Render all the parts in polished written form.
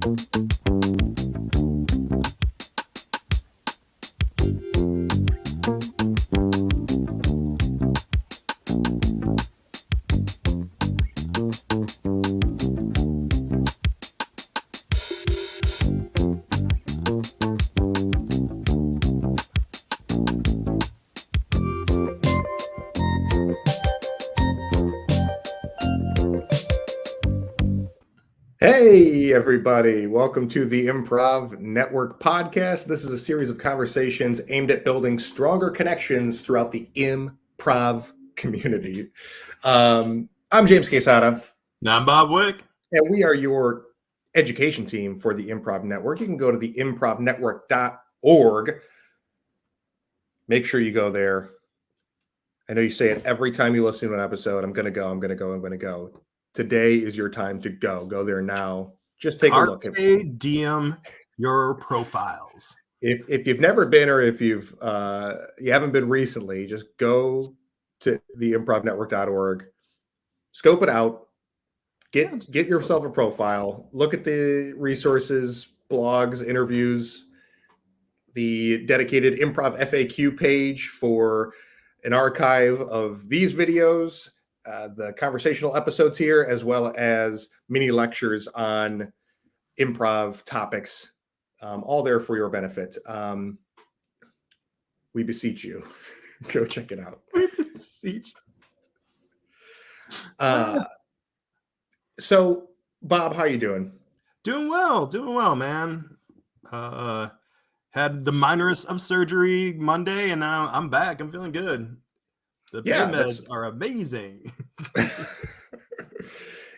Hey, everybody. Welcome to the Improv Network podcast. This is a series of conversations aimed at building stronger connections throughout the improv community. I'm James Quesada. And I'm Bob Wick. And we are your education team for the Improv Network. You can go to the improvnetwork.org. Make sure you go there. I know you say it every time you listen to an episode. I'm going to go. Today is your time to go. Go there now. Just take a look. DM your profiles. If you've never been, or if you haven't been recently, just go to the improvnetwork.org, scope it out, get yourself a profile, look at the resources, blogs, interviews, the dedicated improv FAQ page for an archive of these videos, the conversational episodes here, as well as mini lectures on improv topics, all there for your benefit. We beseech you, go check it out. We beseech. So, Bob, how you doing? Doing well, man. Had the minorest of surgery Monday, and now I'm back. I'm feeling good. The pain meds are amazing.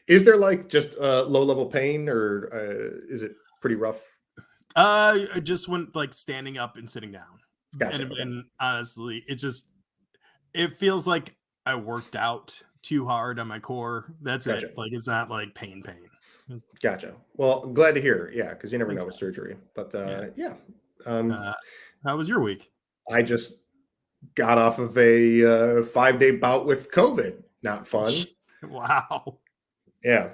Is there like just low-level pain, or is it pretty rough? I just went like standing up and sitting down. Gotcha. And honestly, it feels like I worked out too hard on my core. That's Gotcha. it. Like, it's not like pain. Gotcha. Well, glad to hear. Yeah, because you never know with surgery. But yeah. How was your week? I just got off of a 5-day bout with COVID. Not fun. Wow. Yeah,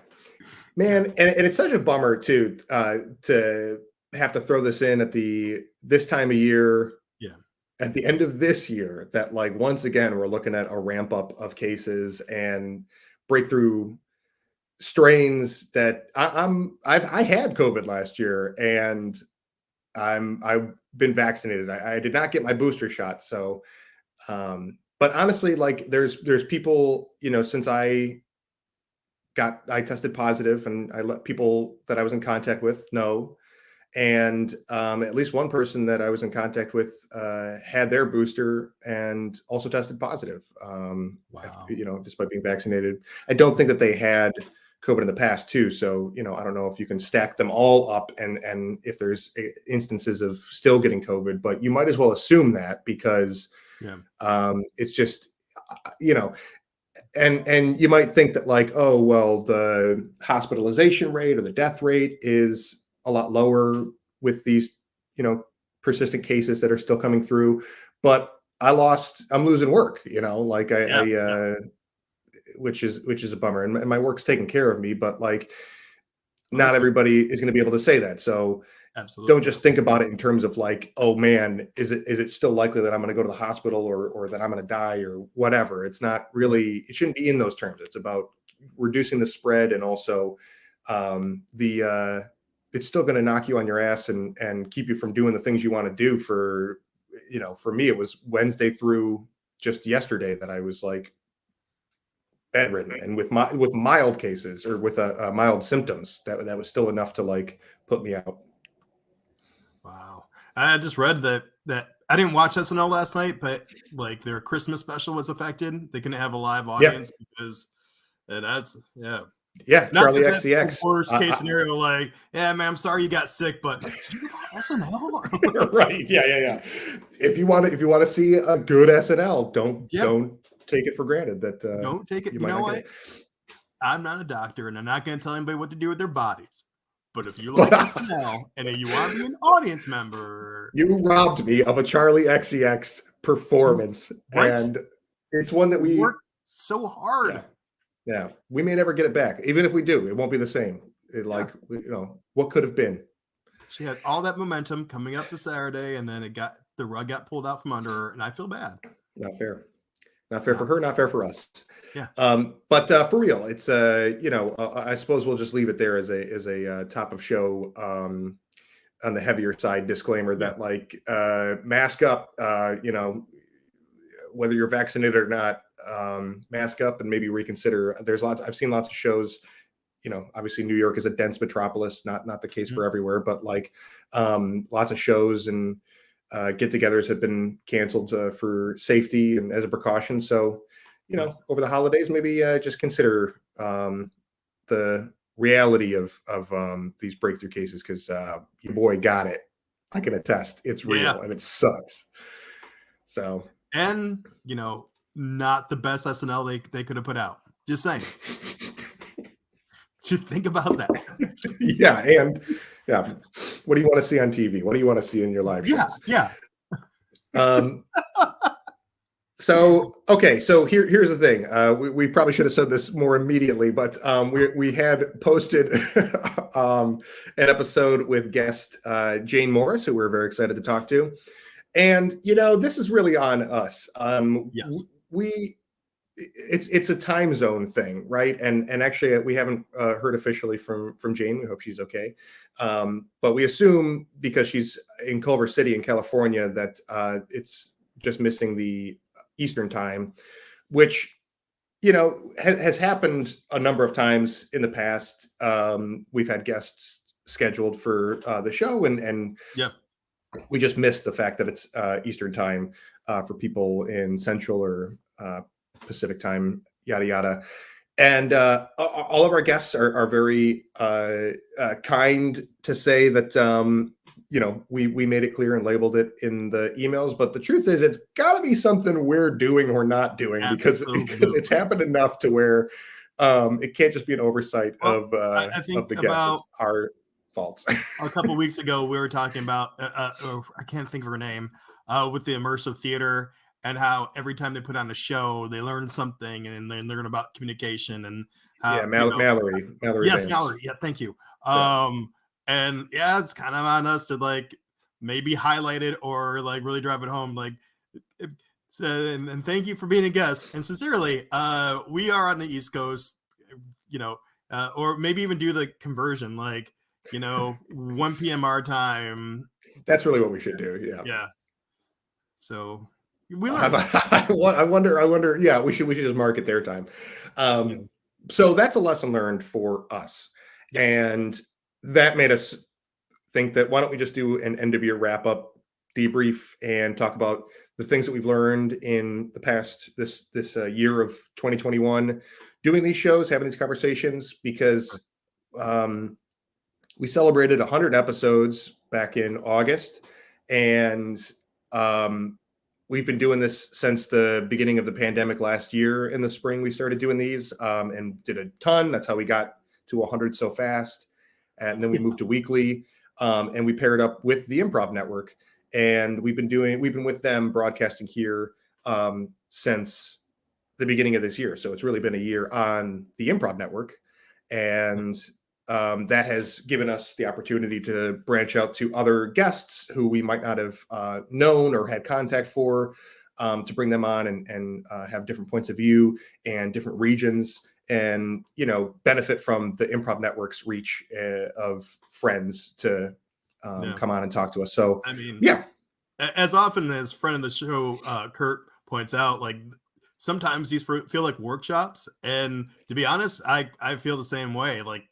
man, and it's such a bummer too to have to throw this in at this time of year. Yeah, at the end of this year, that like once again we're looking at a ramp up of cases and breakthrough strains that I had COVID last year, and I've been vaccinated. I did not get my booster shot, so but honestly, like there's people, since I tested positive, and I let people that I was in contact with know, and at least one person that I was in contact with had their booster and also tested positive. Wow. Despite being vaccinated. I don't think that they had COVID in the past too. So, I don't know if you can stack them all up and if there's instances of still getting COVID, but you might as well assume that, because it's just, and you might think that like, oh, well, the hospitalization rate or the death rate is a lot lower with these, persistent cases that are still coming through. But I'm losing work, which is a bummer. And my work's taking care of me, but like, not everybody is going to be able to say that. So absolutely, don't just think about it in terms of like, oh man, is it still likely that I'm going to go to the hospital or that I'm going to die or whatever? It's not really, it shouldn't be in those terms. It's about reducing the spread, and also it's still going to knock you on your ass and keep you from doing the things you want to do. For me, it was Wednesday through just yesterday that I was like bedridden, and with mild cases, or with mild symptoms, that was still enough to like put me out. Wow. I just read that I didn't watch SNL last night, but like their Christmas special was affected. They couldn't have a live audience because that's Charlie XCX. Worst case scenario, like, yeah, man, I'm sorry you got sick, but SNL. Right. Yeah. If you want to see a good SNL, don't take it for granted that don't take it. You know what? I'm not a doctor, and I'm not going to tell anybody what to do with their bodies. But if you like SNL and you want to be an audience member, you robbed me of a Charlie XCX performance, right? And it's one that we worked so hard. Yeah, we may never get it back. Even if we do, it won't be the same. like, you know, what could have been. She had all that momentum coming up to Saturday, and then the rug got pulled out from under her, and I feel bad. Not fair. Not fair for her, not fair for us. Yeah. But for real, it's you know, I suppose we'll just leave it there as a top of show on the heavier side disclaimer that like mask up, you know, whether you're vaccinated or not, mask up and maybe reconsider. There's lots. I've seen lots of shows. You know, obviously New York is a dense metropolis, not the case for everywhere, but like lots of shows and get-togethers have been canceled for safety and as a precaution. So, you know, over the holidays, maybe just consider the reality of these breakthrough cases because your boy got it. I can attest, it's real and it sucks. So, and you know, not the best SNL they could have put out. Just saying. Should think about that. Yeah, and yeah, what do you want to see on TV? What do you want to see in your live shows? Yeah. So okay, so here's the thing. We probably should have said this more immediately, but we had posted an episode with guest Jane Morris, who we're very excited to talk to, and you know this is really on us. Yes. It's a time zone thing, right? And actually, we haven't heard officially from Jane. We hope she's okay. But we assume because she's in Culver City in California that it's just missing the Eastern time, which you know has happened a number of times in the past. We've had guests scheduled for the show, and we just missed the fact that it's Eastern time for people in Central or Pacific time, yada yada. And all of our guests are very kind to say that you know we made it clear and labeled it in the emails, but the truth is it's got to be something we're doing or not doing because it's happened enough to where it can't just be an oversight of the guests. It's our fault. A couple of weeks ago, we were talking about I can't think of her name with the immersive theater. And how every time they put on a show, they learn something, and then they learn about communication and how, Mallory. Yes, Mallory. Yeah, thank you. And yeah, it's kind of on us to like maybe highlight it or like really drive it home. Like, and thank you for being a guest. And sincerely, we are on the East Coast, you know, or maybe even do the conversion, like, you know, 1 p.m. our time. That's really what we should do. Yeah. Yeah. So. I wonder. Yeah, we should just mark it their time. So that's a lesson learned for us, and that made us think that why don't we just do an end of year wrap up debrief and talk about the things that we've learned in the past this year of 2021, doing these shows, having these conversations, because we celebrated 100 episodes back in August, and we've been doing this since the beginning of the pandemic last year. In the spring, we started doing these and did a ton. That's how we got to 100 so fast. And then we moved to weekly, and we paired up with the Improv Network. And we've been with them broadcasting here since the beginning of this year. So it's really been a year on the Improv Network. And that has given us the opportunity to branch out to other guests who we might not have known or had contact for, to bring them on and have different points of view and different regions, and you know benefit from the Improv Network's reach of friends to come on and talk to us. So I mean, yeah, as often as friend of the show Kurt points out, like sometimes these feel like workshops, and to be honest, I feel the same way. Like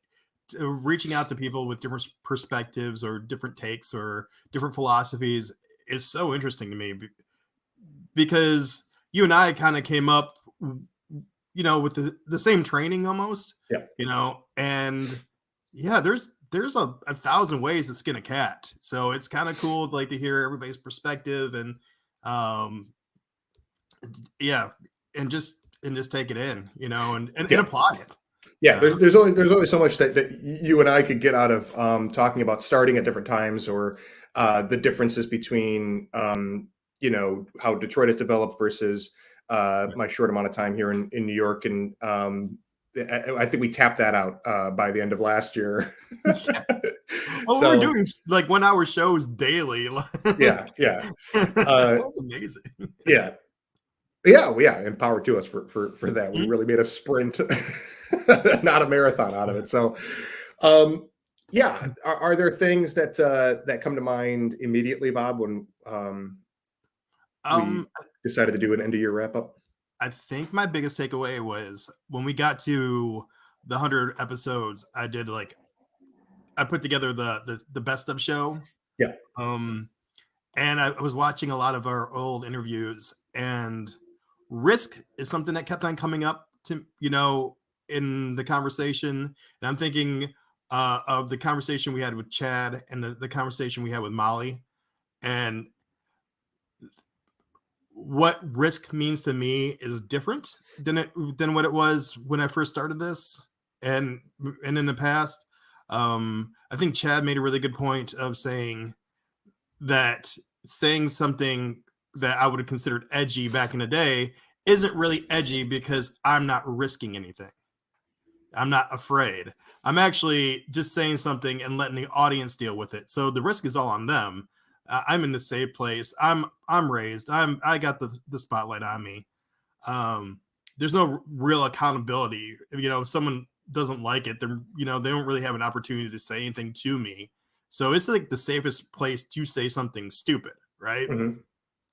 reaching out to people with different perspectives or different takes or different philosophies is so interesting to me, because you and I kind of came up, you know, with the same training almost, you know, and yeah, there's a 1,000 ways to skin a cat. So it's kind of cool like to hear everybody's perspective and and just take it in, you know, and apply it. Yeah, there's only so much that you and I could get out of talking about starting at different times, or the differences between you know how Detroit has developed versus my short amount of time here in New York, and I think we tapped that out by the end of last year. Yeah. Well, we were So doing like 1 hour shows daily. yeah, yeah, That's amazing. yeah. Yeah, well, yeah, and power to us for that. We Mhm. really made a sprint, not a marathon out of it. So, um, yeah, are there things that that come to mind immediately, Bob, when we Um, decided to do an end of year wrap up? I think my biggest takeaway was when we got to the 100 episodes, I put together the best of show. Yeah, Um, and I was watching a lot of our old interviews, and risk is something that kept on coming up to in the conversation. And I'm thinking of the conversation we had with Chad and the conversation we had with Molly, and what risk means to me is different than what it was when I first started this, and in the past. I think Chad made a really good point of saying that saying something that I would have considered edgy back in the day isn't really edgy because I'm not risking anything. I'm not afraid. I'm actually just saying something and letting the audience deal with it. So the risk is all on them. I'm in the safe place. I'm raised. I got the spotlight on me. Um, there's no real accountability. If someone doesn't like it, then they don't really have an opportunity to say anything to me. So it's like the safest place to say something stupid, right? hmm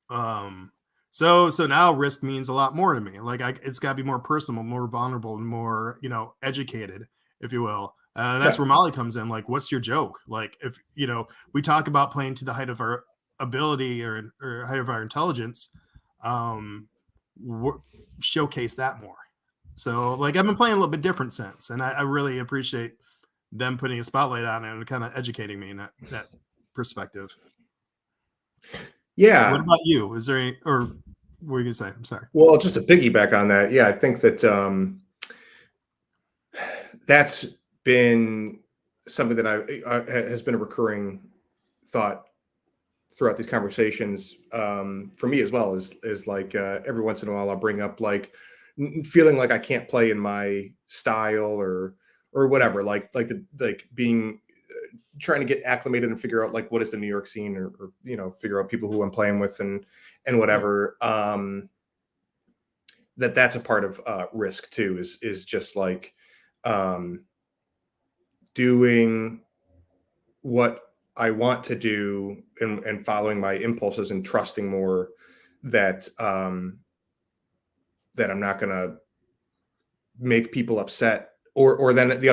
Um, so now risk means a lot more to me. Like it's got to be more personal, more vulnerable, and more educated, if you will. And that's yeah, where Molly comes in. Like, what's your joke? Like, if we talk about playing to the height of our ability or height of our intelligence, um, showcase that more. So, like, I've been playing a little bit different since, and I really appreciate them putting a spotlight on it and kind of educating me in that perspective. What yeah. about you? Is there any, or what were you gonna say? I'm sorry. Well, just to piggyback on that, yeah, I think that that's been something that has been a recurring thought throughout these conversations for me as well. Is like every once in a while I'll bring up like feeling like I can't play in my style or Yeah. whatever. Like being trying to get acclimated and figure out like what is the New York scene or figure out people who I'm playing with and Yeah. whatever. That's a part of risk too. Is just like um, doing what I want to do and following my impulses and trusting more that that I'm not going to make people upset. Or then the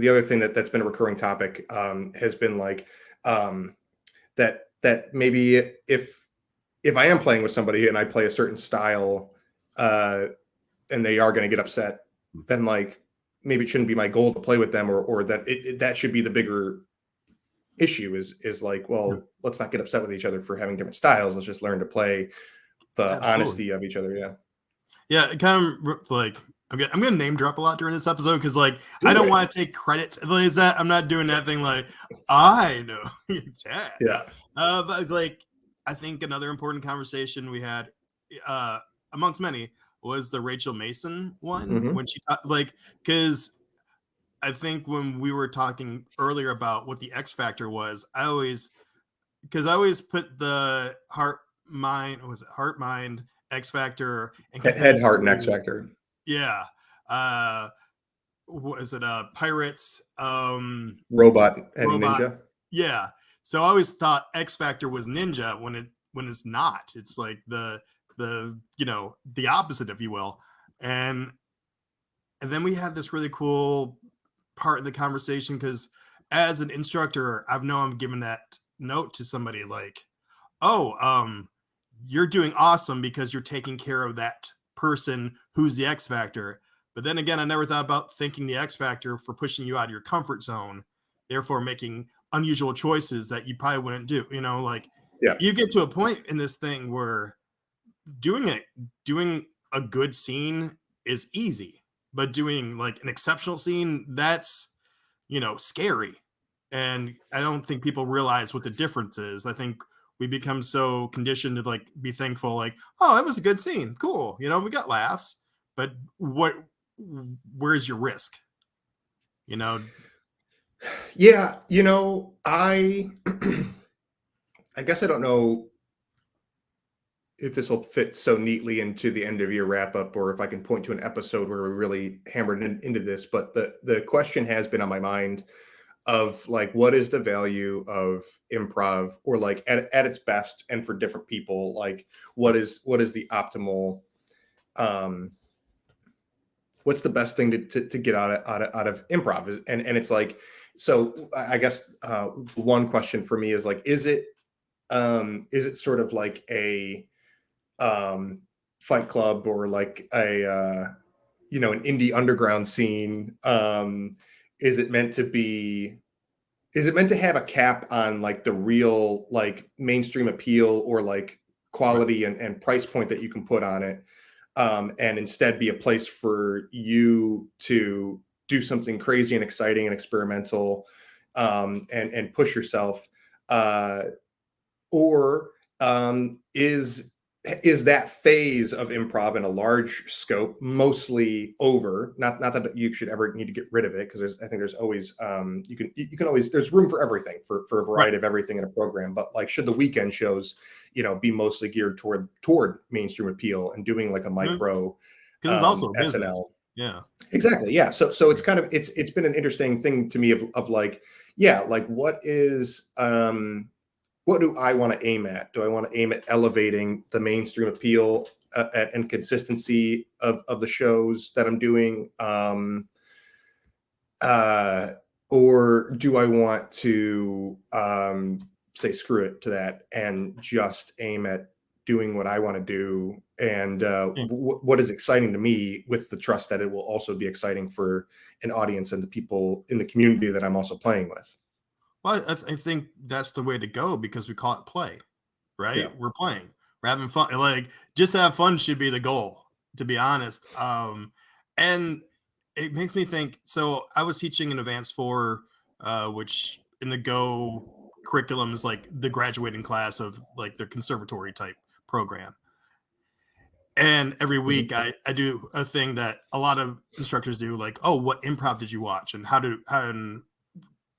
other thing that's been a recurring topic has been like um, that maybe if I am playing with somebody and I play a certain style uh, and they are going to get upset, then like maybe it shouldn't be my goal to play with them or that that should be the bigger issue is like, Yeah. well, let's not get upset with each other for having different styles. Let's just learn to play the Absolutely. honesty of each other. Yeah. Yeah. It kind of like I'm gonna name drop a lot during this episode because like I Do don't it. want to take credit. Like, is that I'm not doing that thing like I know Chad. No. Yeah. But like I think another important conversation we had uh amongst many was the Rachel Mason one hmm when she like because I think when we were talking earlier about what the X factor was, I always put the heart mind X factor and compare Head, it heart, and X to Factor. yeah, uh, what is it? Pirates, Robot and robot, Ninja. yeah. So I always thought X factor was ninja when it's not. It's like the opposite, if you will, and and then we had this really cool part of the conversation because as an instructor, I've known I'm giving that note to somebody like, oh, you're doing awesome because you're taking care of that person who's the X factor. But then again, I never thought about thinking the X factor for pushing you out of your comfort zone, therefore making unusual choices that you probably wouldn't do. Like Yeah. you get to a point in this thing where doing it doing a good scene is easy, but doing like an exceptional scene, that's scary. And I don't think people realize what the difference is. I think we become so conditioned to like be thankful, like, oh, that was a good scene, cool, we got laughs. But what where's your risk? You know, Yeah, I guess I don't know if this will fit so neatly into the end of year wrap up, or if I can point to an episode where we really hammered into this. But the question has been on my mind of like, what is the value of improv, or like at its best, and for different people, like what is the optimal, um what's the best thing to get out of improv and it's like, so I guess one question for me is like, is it sort of like a um fight club, or like a an indie underground scene? Is it meant to be, is it meant to have a cap on like the real like mainstream appeal, or like right. quality and price point that you can put on it, and instead be a place for you to do something crazy and exciting and experimental, and push yourself, uh, or is that phase of improv in a large scope mostly over? Not that you should ever need to get rid of it, because I think there's always, you can always, there's room for everything, for a Right. variety of everything in a program. But like, should the weekend shows, be mostly geared toward mainstream appeal, and doing like a Because micro it's also a business. SNL? Yeah. Exactly. Yeah. So it's kind of, it's been an interesting thing to me of like, yeah, like what do I want to aim at? Do I want to aim at elevating the mainstream appeal, and consistency of the shows that I'm doing? Uh, or do I want to, say screw it to that, and just aim at doing what I want to do, and Yeah. what is exciting to me, with the trust that it will also be exciting for an audience and the people in the community that I'm also playing with? Well, I think that's the way to go because we call it play, Yeah. right? We're playing, we're having fun. Like, just have fun should be the goal, to be honest. And it makes me think. So I was teaching in advanced four, which in the Go curriculum is like the graduating class of like their conservatory type program. And every Mhm. week I do a thing that a lot of instructors do, like, oh, what improv did you watch, and and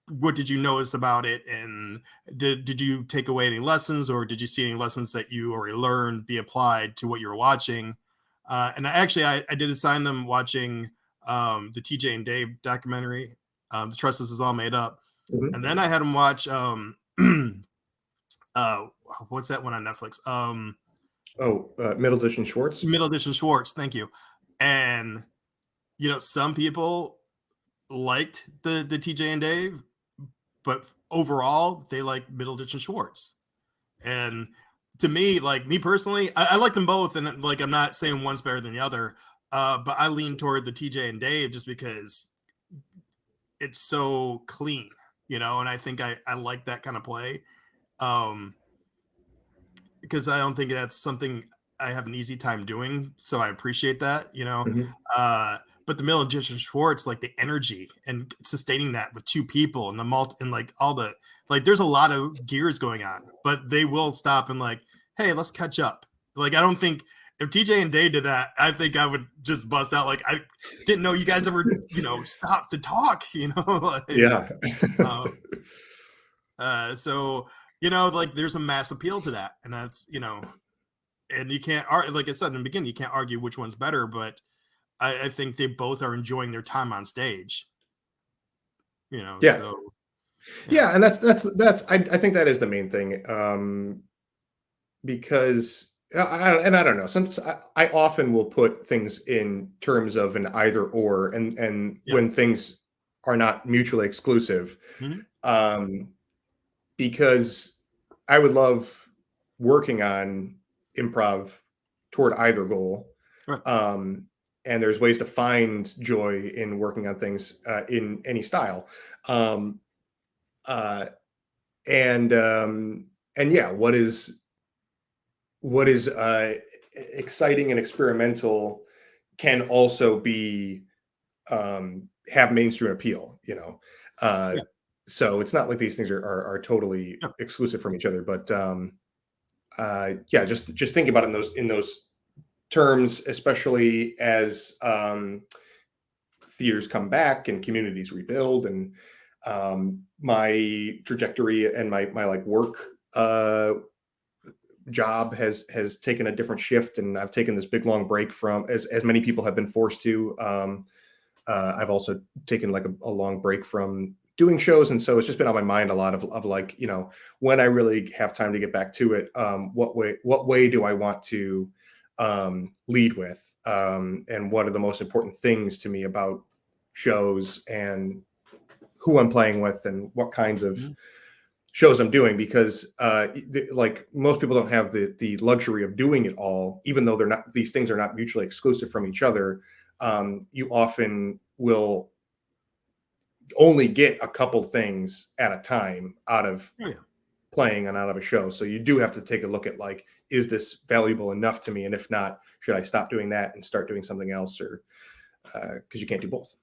what did you notice about it, and did you take away any lessons, or did you see any lessons that you already learned be applied to what you were watching? And I did assign them watching the TJ and Dave documentary, The Trust Us Is All Made Up. Mhm. And then I had them watch uh what's that one on Netflix? Oh, Middle Edition Schwartz. Middle Edition Schwartz, thank you. And some people liked the TJ and Dave, but overall they like Middleditch and Schwartz. And to me, like me personally, I like them both, and like I'm not saying one's better than the other, but I lean toward the TJ and Dave just because it's so clean, and I think I like that kind of play. Um, because I don't think that's something I have an easy time doing. So I appreciate that. Mhm. Uh, but the Miller Jason Schwartz, like the energy and sustaining that with two people and the and like all the, like, there's a lot of gears going on, but they will stop and like, hey, let's catch up. Like, I don't think if TJ and Dave did that, I think I would just bust out. Like, I didn't know you guys ever, stop to talk, like, Yeah. um, so, like there's a mass appeal to that. And that's, and you can't, like I said in the beginning, you can't argue which one's better, but I think they both are enjoying their time on stage, Yeah. so yeah. Yeah, and that's I think that is the main thing, because I don't know. Since I often will put things in terms of an either or, and Yeah. when things are not mutually exclusive, Mhm. um, because I would love working on improv toward either goal. Right. Um, and there's ways to find joy in working on things, in any style. Um, uh, and yeah, what is exciting and experimental can also be, have mainstream appeal, uh Yeah. so it's not like these things are totally Yeah. exclusive from each other. But yeah, just think about it in those terms, especially as, theaters come back and communities rebuild, and my trajectory and my like work job has taken a different shift, and I've taken this big long break from, as many people have been forced to. I've also taken like a long break from doing shows, and so it's just been on my mind a lot of like, you know, when I really have time to get back to it, what way do I want to lead with, and what are the most important things to me about shows, and who I'm playing with, and what kinds of Mhm. shows I'm doing, because like most people don't have the luxury of doing it all, even though they're not, these things are not mutually exclusive from each other. You often will only get a couple things at a time out of Oh, yeah. playing and out of a show. So you do have to take a look at like, is this valuable enough to me? And if not, should I stop doing that and start doing something else? Or because you can't do both.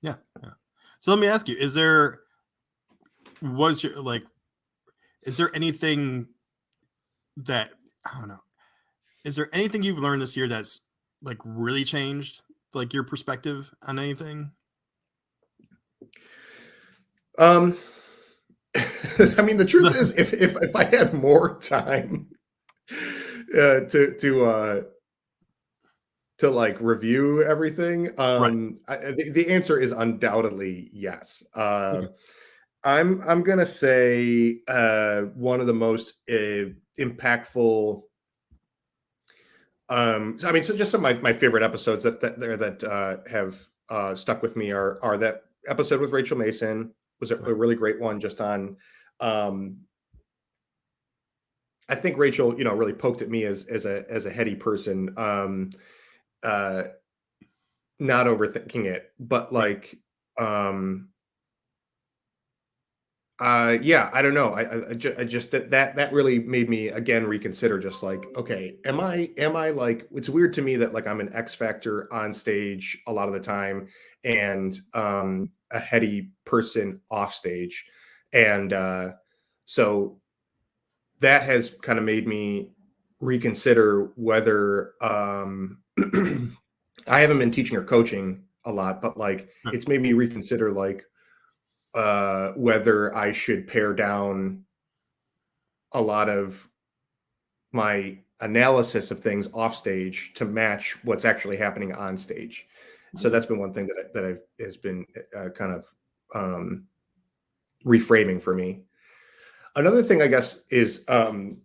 Yeah. Yeah. So let me ask you, was your like, is there anything that, I don't know, is there anything you've learned this year that's like really changed like your perspective on anything? Um, I mean, the truth is, if I had more time to like review everything, Right. the answer is undoubtedly yes. Okay. I'm gonna say one of the most impactful. So, I mean, so just some of my favorite episodes that have stuck with me are that episode with Rachel Mason was a Right. really great one, just on. Um, I think Rachel, you know, really poked at me as a heady person, uh, not overthinking it, but Right. like, um, yeah, I don't know. I just that really made me again reconsider. Just like, okay, am I like? It's weird to me that like I'm an X factor on stage a lot of the time, and a heady person off stage, and so that has kind of made me reconsider whether I haven't been teaching or coaching a lot, but like Right. it's made me reconsider like whether I should pare down a lot of my analysis of things off stage to match what's actually happening on stage. So Okay. that's been one thing that I've has been kind of um, reframing for me. Another thing, I guess, is from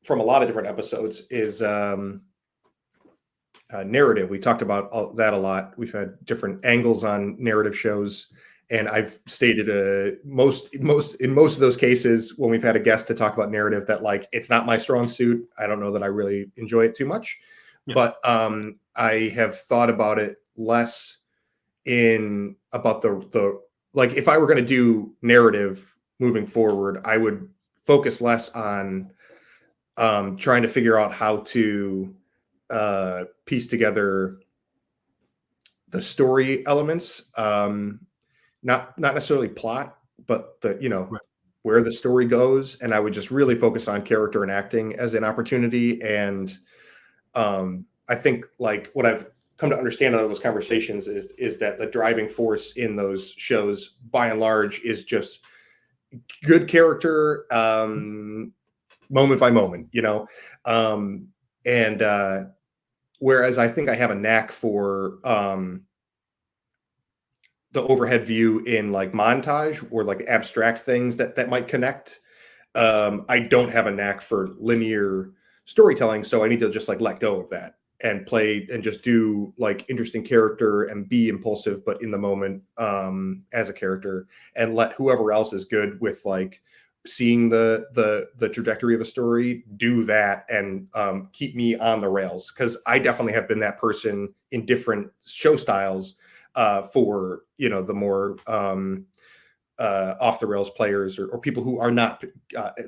a lot of different episodes is narrative. We talked about that a lot. We've had different angles on narrative shows, and I've stated most of those cases when we've had a guest to talk about narrative that like it's not my strong suit. I don't know that I really enjoy it too much, Yeah. but I have thought about it less in about the like if I were going to do narrative moving forward, I would focus less on trying to figure out how to piece together the story elements, not necessarily plot, but the, you know, Right. where the story goes, and I would just really focus on character and acting as an opportunity. And I think like what I've come to understand out of those conversations is that the driving force in those shows, by and large, is just good character, moment by moment, you know, and whereas I think I have a knack for the overhead view in like montage or like abstract things that might connect. I don't have a knack for linear storytelling, so I need to just like let go of that and play and just do like interesting character and be impulsive, but in the moment, as a character, and let whoever else is good with like seeing the trajectory of a story do that, and keep me on the rails, because I definitely have been that person in different show styles, for, you know, the more off the rails players, or people who are not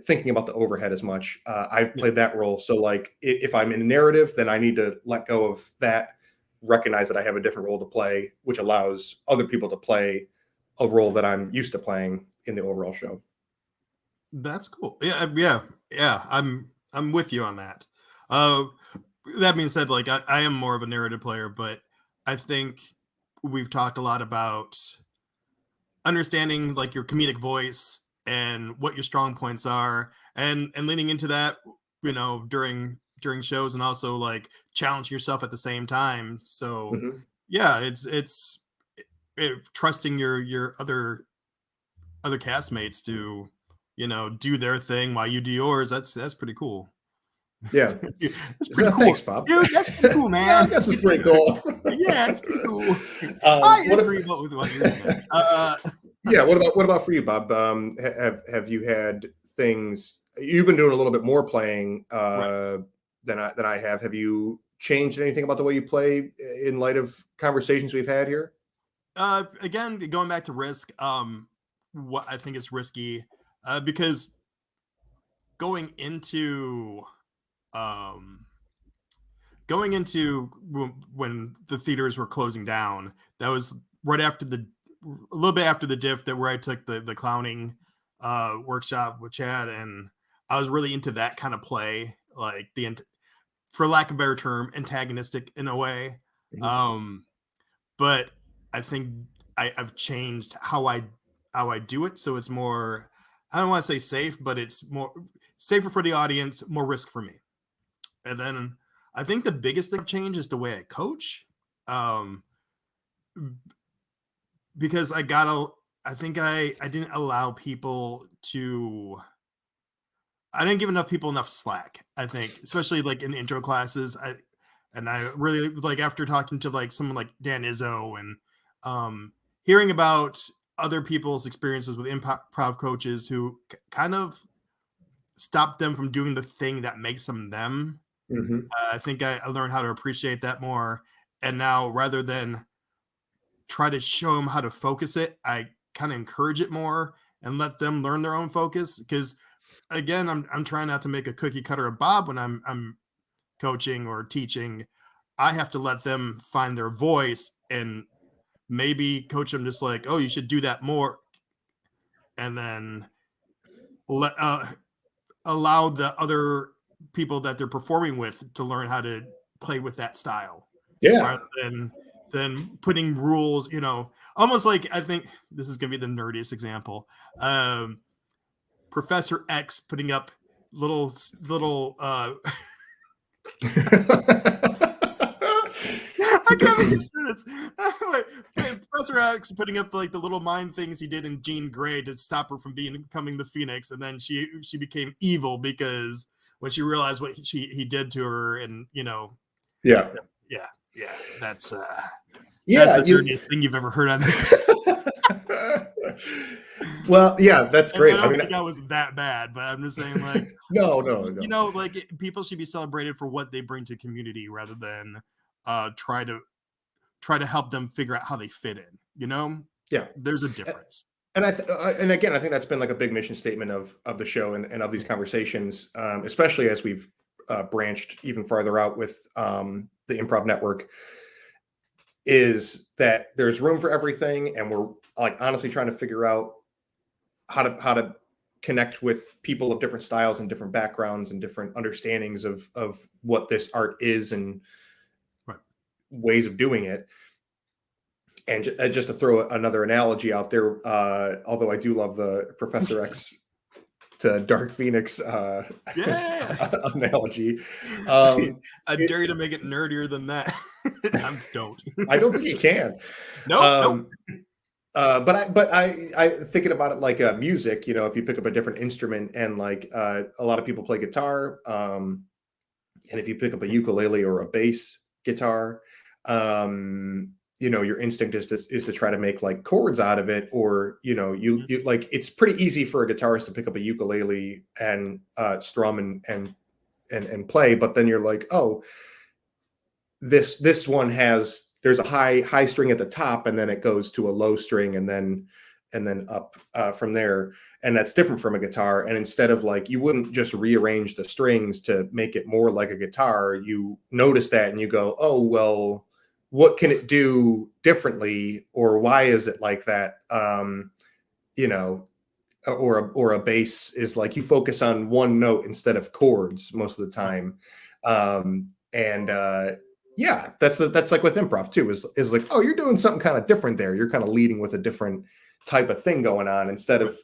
thinking about the overhead as much. I've Yeah. played that role. So like if I'm in a narrative, then I need to let go of that, recognize that I have a different role to play, which allows other people to play a role that I'm used to playing in the overall show. That's cool. Yeah. Yeah. Yeah. I'm with you on that. Uh, that being said, like I am more of a narrative player, but I think we've talked a lot about understanding like your comedic voice and what your strong points are, and leaning into that, during shows, and also like challenge yourself at the same time. So Mhm. yeah, trusting your other castmates to do their thing while you do yours. That's pretty cool. Yeah. That's pretty cool, Thanks, Bob. dude. That's pretty cool, Yeah, I man. guess it's pretty cool. Yeah, it's pretty cool. I What agree with what you're saying. Yeah, what about for you, Bob? Have you had things you've been doing a little bit more playing Right. than I have? Have you changed anything about the way you play in light of conversations we've had here? Again, going back to risk, what I think is risky, because going into um when the theaters were closing down, that was right after a little bit after the diff, that where I took the clowning workshop with Chad, and I was really into that kind of play, like for lack of a better term, antagonistic in a way. Mhm. Um, but I think I've changed how I do it, so it's more. I don't want to say safe, but it's more safer for the audience, more risk for me. And then I think the biggest thing I've changed is the way I coach, um, because I think I didn't allow people to. I didn't give enough people enough slack. I think, especially like in intro classes, I really like, after talking to like someone like Dan Izzo, and hearing about other people's experiences with improv coaches who kind of stop them from doing the thing that makes them them. Mhm. I think I learned how to appreciate that more. And now, rather than try to show them how to focus it, I kind of encourage it more and let them learn their own focus. Because again, I'm trying not to make a cookie cutter of Bob when I'm coaching or teaching. I have to let them find their voice, and maybe coach them just like, oh, you should do that more, and then let allow the other people that they're performing with to learn how to play with that style, Yeah. rather than putting rules, almost like, I think this is going to be the nerdiest example. Professor X putting up little I can't even get through this. Professor X putting up like the little mind things he did in Jean Grey to stop her from becoming the Phoenix, and then she became evil because when she realized what he did to her, and Yeah. yeah, yeah, that's Yeah, the dirtiest thing you've ever heard on this. well, yeah, that's And I great. I don't mean, think I was that bad, but I'm just saying, like, no, no, no. like, people should be celebrated for what they bring to community, rather than try to help them figure out how they fit in. Yeah. There's a difference. And again, I think that's been like a big mission statement of the show and of these conversations, especially as we've branched even farther out with the Improv Network, is that there's room for everything, and we're like honestly trying to figure out how to connect with people of different styles and different backgrounds and different understandings of what this art is and Right. ways of doing it. And just to throw another analogy out there, although I do love the Professor X to Dark Phoenix Yeah. analogy, I it, dare you to make it nerdier than that. Don't. I don't think you can. Nope. Nope. Um, but I thinking about it like music. If you pick up a different instrument, and like a lot of people play guitar, and if you pick up a ukulele or a bass guitar, your instinct is to try to make like chords out of it, or you like, it's pretty easy for a guitarist to pick up a ukulele and strum and play, but then you're like, oh, this one there's a high string at the top, and then it goes to a low string, and then up from there, and that's different from a guitar. And instead of like, you wouldn't just rearrange the strings to make it more like a guitar, you notice that and you go, oh well, what can it do differently, or why is it like that? You know or a bass is like, you focus on one note instead of chords most of the time. And Yeah, that's like with improv too, is like, oh, you're doing something kind of different there. You're kind of leading with a different type of thing going on instead of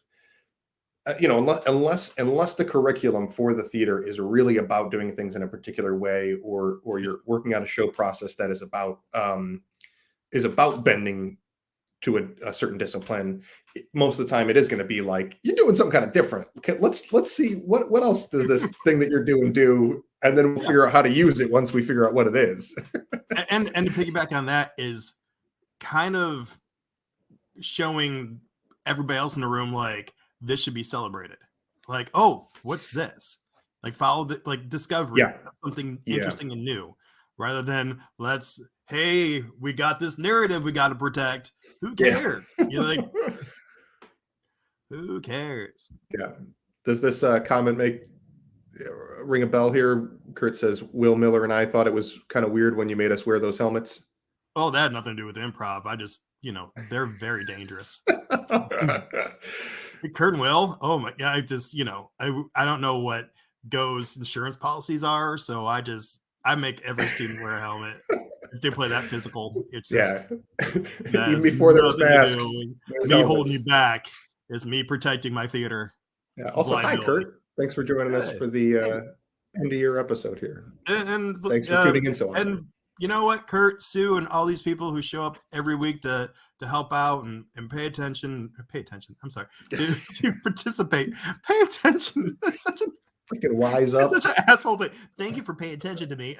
unless the curriculum for the theater is really about doing things in a particular way, or you're working on a show process that is about bending to a certain discipline. Most of the time it is going to be like, you're doing something kind of different. Okay, let's see what else does this thing that you're doing do, and then we'll figure out how to use it once we figure out what it is. And to piggyback on that is kind of showing everybody else in the room like this should be celebrated. Like, oh, what's this? Like follow the like discovery of something interesting and new, rather than hey, we got this narrative we got to protect. Who cares? You're like, who cares? Yeah. Does this comment ring a bell here? Kurt says, Will Miller and I thought it was kind of weird when you made us wear those helmets. Oh, that had nothing to do with improv. I just, they're very dangerous. Kurt and Will, oh my God, I just, I don't know what Go's insurance policies are, so I make every student wear a helmet. If they play that physical, it's just, even before there was masks, me holding you back is me protecting my theater. Yeah. Also, hi Kurt. Thanks for joining us for the end of your episode here. And thanks for tuning in so often. And you know what, Kurt, Sue, and all these people who show up every week to help out and pay attention. I'm sorry, to participate. Pay attention. That's such a freaking wise up. Such an asshole thing. Thank you for paying attention to me.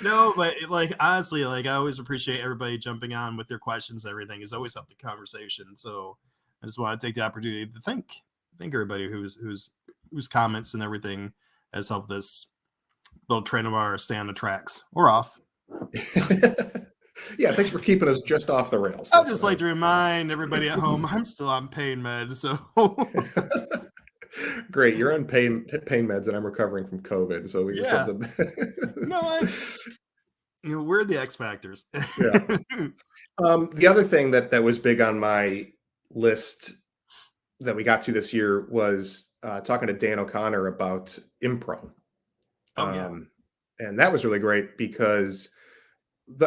No, but like honestly, like I always appreciate everybody jumping on with their questions. Everything has always helped the conversation. So I just want to take the opportunity to thank everybody whose comments and everything has helped this little train of ours stay on the tracks or off. Yeah, thanks for keeping us just off the rails. I'd just like to remind everybody at home I'm still on pain meds, so great. You're on pain meds, and I'm recovering from COVID. So we just have we're the X factors. Yeah. The other thing that was big on my list that we got to this year was talking to Dan O'Connor about impro. And that was really great because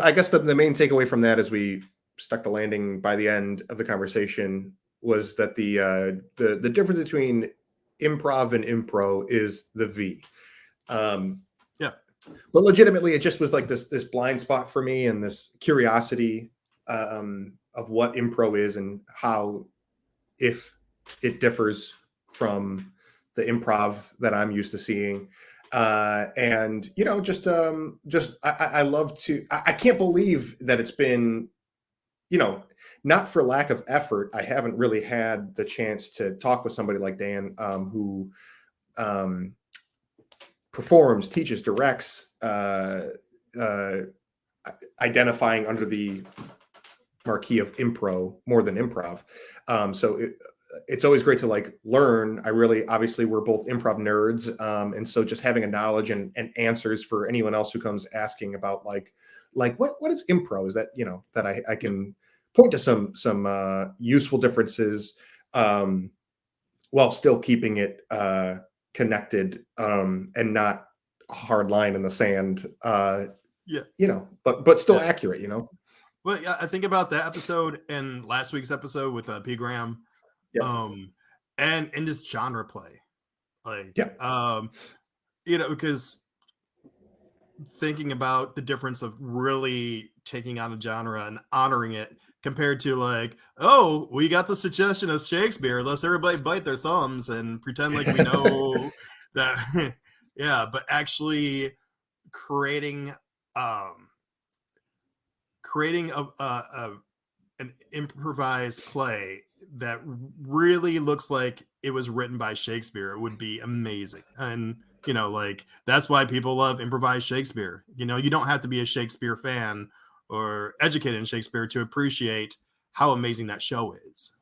I guess the main takeaway from that, as we stuck the landing by the end of the conversation, was that the difference between improv and impro is the V. But legitimately, it just was like this blind spot for me, and this curiosity of what impro is and how, if it differs from the improv that I'm used to seeing. And I love to, I can't believe that it's been, not for lack of effort. I haven't really had the chance to talk with somebody like Dan, who performs, teaches, directs, identifying under the marquee of impro more than improv. So it's always great to learn. Obviously we're both improv nerds. And so just having a knowledge and answers for anyone else who comes asking about what is impro, is that, that I can point to some useful differences, while still keeping it connected, and not a hard line in the sand, but still accurate, Well, yeah, I think about that episode and last week's episode with P. Graham. And in this genre play, because thinking about the difference of really taking on a genre and honoring it compared to we got the suggestion of Shakespeare, let's everybody bite their thumbs and pretend like we know that. But actually creating an improvised play that really looks like it was written by Shakespeare would be amazing. And that's why people love improvised Shakespeare. You don't have to be a Shakespeare fan or educated in Shakespeare to appreciate how amazing that show is.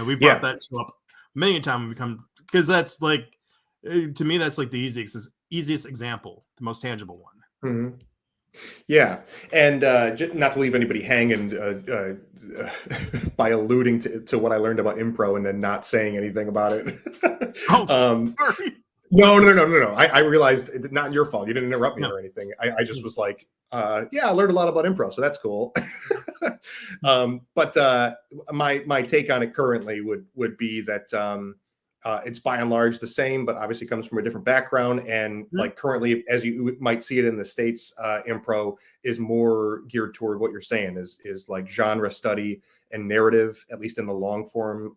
We brought that show up many times because that's to me that's the easiest example, the most tangible one. Mm-hmm. Yeah, and not to leave anybody hanging by alluding to what I learned about impro and then not saying anything about it. Sorry. No. I realized not your fault. You didn't interrupt me No. or anything. I just was like, yeah, I learned a lot about improv, so that's cool. But my take on it currently would be that it's by and large the same, but obviously comes from a different background. And like currently, as you might see it in the States, impro is more geared toward what you're saying is like genre study and narrative, at least in the long form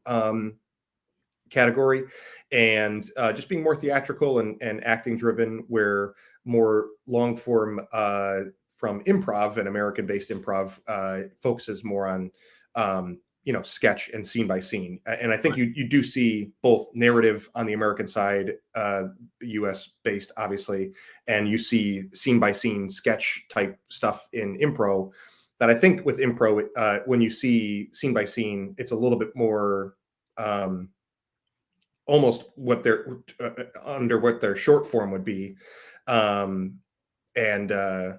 category, and just being more theatrical and acting driven, where more long form from improv and American based improv focuses more on sketch and scene by scene. And I think you do see both narrative on the American side, US based obviously, and you see scene by scene sketch type stuff in impro. But I think with impro, when you see scene by scene, it's a little bit more almost what they're under what their short form would be. And I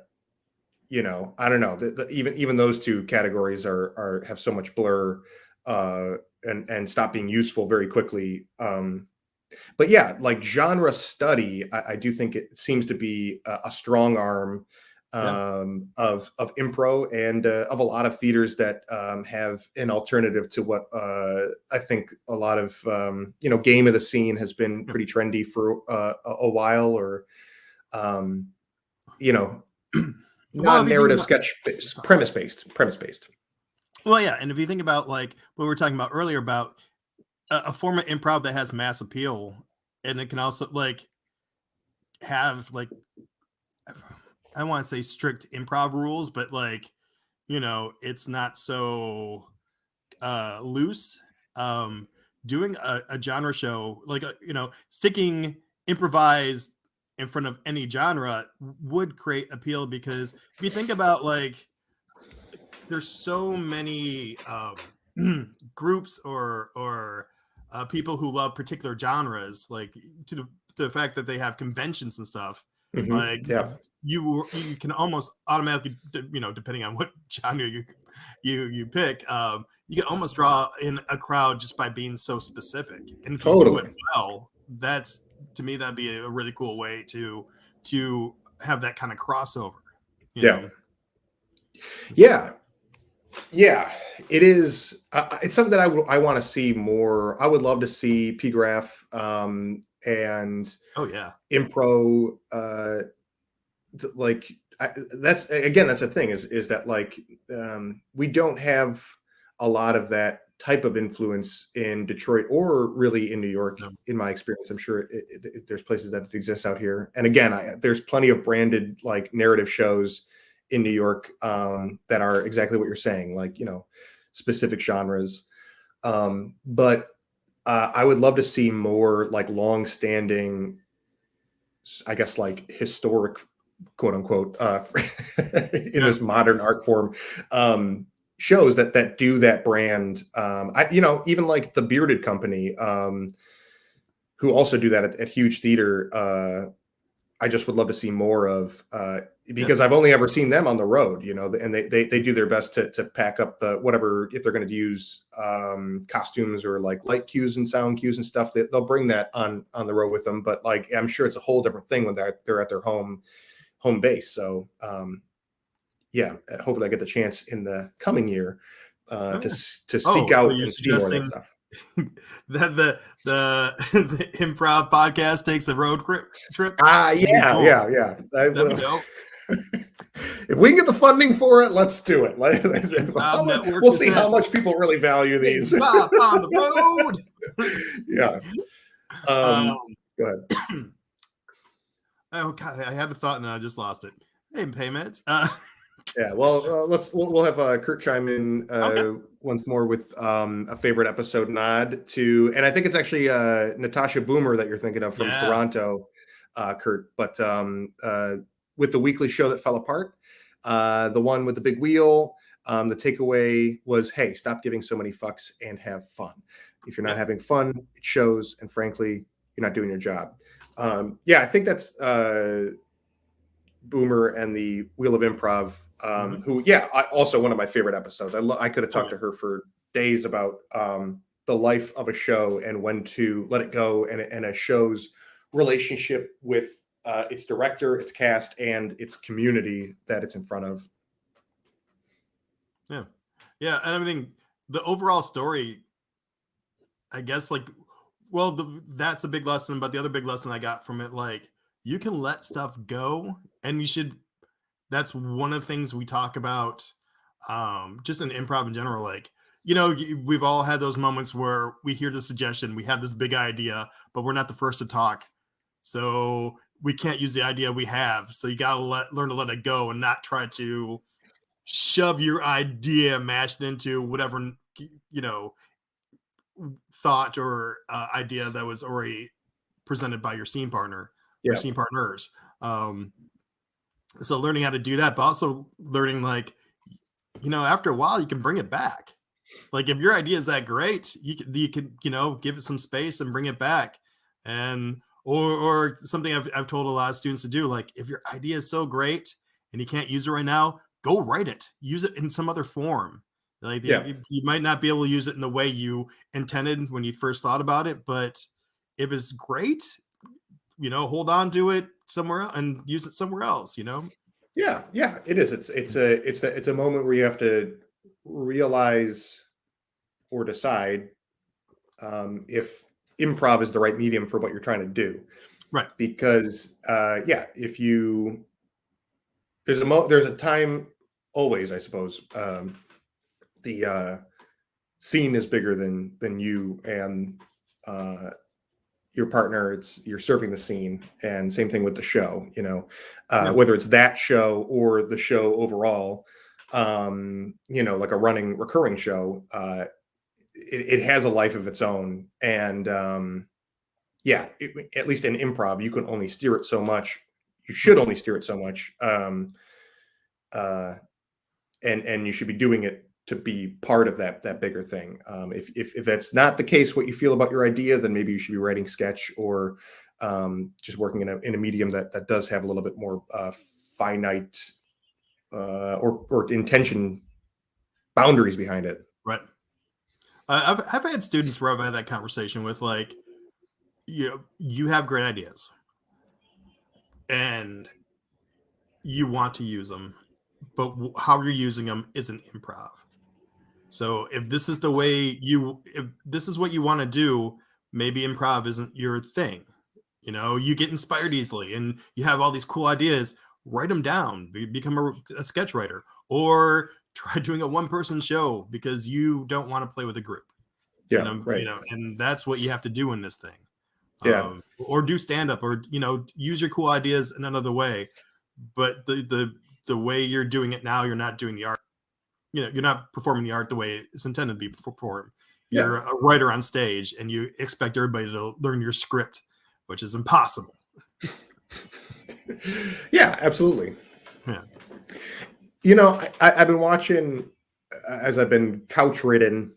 don't know, even those two categories are have so much blur and stop being useful very quickly. But yeah, like genre study, I do think it seems to be a strong arm of impro and of a lot of theaters that have an alternative to what I think a lot of game of the scene has been pretty trendy for a while, or Well, if you think non-narrative about, sketch premise based. well, yeah, and if you think about like what we were talking about earlier about a form of improv that has mass appeal, and it can also like have like, I don't want to say strict improv rules, but like, it's not so loose. Doing a genre show, like, sticking improvised in front of any genre would create appeal, because if you think about like, there's so many groups or people who love particular genres, like to the fact that they have conventions and stuff. Like Yeah, you can almost automatically, depending on what genre you pick, you can almost draw in a crowd just by being so specific. And if you do it totally. well, that's, to me, that'd be a really cool way to have that kind of crossover. You Yeah, know, yeah. Yeah, it is. It's something that I want to see more. I would love to see PGraph and oh yeah, impro. Like that's again, that's the thing is that like we don't have a lot of that type of influence in Detroit or really in New York. no, In my experience, I'm sure there's places that it exists out here. And again, there's plenty of branded like narrative shows in New York that are exactly what you're saying, like specific genres. But I would love to see more like long-standing, I guess, like historic, quote unquote, in yeah. this modern art form, shows that do that brand. Even like the Bearded Company, who also do that at huge theater. I just would love to see more of, Yeah. because I've only ever seen them on the road, and they do their best to pack up the whatever, if they're going to use costumes or like light cues and sound cues and stuff, they'll bring that on the road with them. But like, I'm sure it's a whole different thing when they're at their home base. So yeah, hopefully I get the chance in the coming year Oh, to yeah. seek So out you're and see more of that suggesting stuff. that the improv podcast takes a road trip? That'd be Yeah, cool. yeah, yeah. That'd be dope. If we can get the funding for it, let's do it. Network We'll see presents how much people really value these. Improv on the road. Yeah. um, Go ahead. oh god, I had a thought and then I just lost it. Hey, payments. Yeah. Well, we'll have Kurt chime in Okay. once more with a favorite episode nod to, and I think it's actually Natasha Boomer that you're thinking of from Yeah. Toronto, Kurt. But with the weekly show that fell apart, the one with the big wheel, the takeaway was, hey, stop giving so many fucks and have fun. If you're not Yep. having fun, it shows, and frankly, you're not doing your job. Yeah, I think that's Boomer and the Wheel of Improv, Mm-hmm. who, yeah, also one of my favorite episodes. I could have Oh talked to her for days about the life of a show and when to let it go, and a show's relationship with its director, its cast, and its community that it's in front of. Yeah. Yeah. And I mean, the overall story, I guess, like, well, that's a big lesson, but the other big lesson I got from it, like, you can let stuff go, and you should. That's one of the things we talk about, just in improv in general. Like, we've all had those moments where we hear the suggestion, we have this big idea, but we're not the first to talk, so we can't use the idea we have. So you gotta learn to let it go and not try to shove your idea mashed into whatever you know thought or idea that was already presented by your scene partner or Yeah, scene partners. So learning how to do that, but also learning, like, after a while you can bring it back. Like, if your idea is that great, you can give it some space and bring it back. And or something I've told a lot of students to do, like, if your idea is so great and you can't use it right now, go write it, use it in some other form. Like, yeah, you might not be able to use it in the way you intended when you first thought about it, but if it's great, hold on to it somewhere and use it somewhere else. yeah, yeah. It is. It's a moment where you have to realize or decide if improv is the right medium for what you're trying to do. Right. Because yeah, if you there's a time always, I suppose. The scene is bigger than you and your partner. You're serving the scene, and same thing with the show. Yeah. Whether it's that show or the show overall. Like a recurring show. It has a life of its own, and yeah, at least in improv, you can only steer it so much. You should only steer it so much, uh, and you should be doing it to be part of that bigger thing. If that's not the case, what you feel about your idea, then maybe you should be writing sketch or just working in a medium that does have a little bit more finite or intention boundaries behind it. Right. I've had students where I've had that conversation with, like, you have great ideas and you want to use them, but how you're using them isn't improv. So if this is if this is what you want to do, maybe improv isn't your thing. You get inspired easily and you have all these cool ideas. Write them down, become a sketch writer, or try doing a one-person show because you don't want to play with a group. Yeah, right. And that's what you have to do in this thing. Yeah, Or do stand up, or use your cool ideas in another way. But the way you're doing it now, you're not doing the art. You're not performing the art the way it's intended to be performed. You're yeah. a writer on stage, and you expect everybody to learn your script, which is impossible. Yeah, absolutely. Yeah. I've been watching as I've been couch ridden.